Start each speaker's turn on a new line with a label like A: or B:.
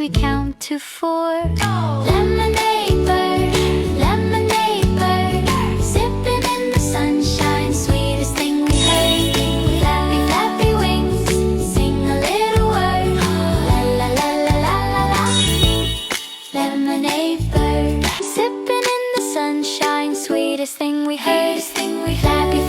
A: we count to four. Lemonade bird, sipping in the sunshine, sweetest thing we heard. Flappy, flappy wings, sing a little word. La la la la la la la. Lemonade bird, sipping in the sunshine, sweetest thing we heard. Flappy, flappy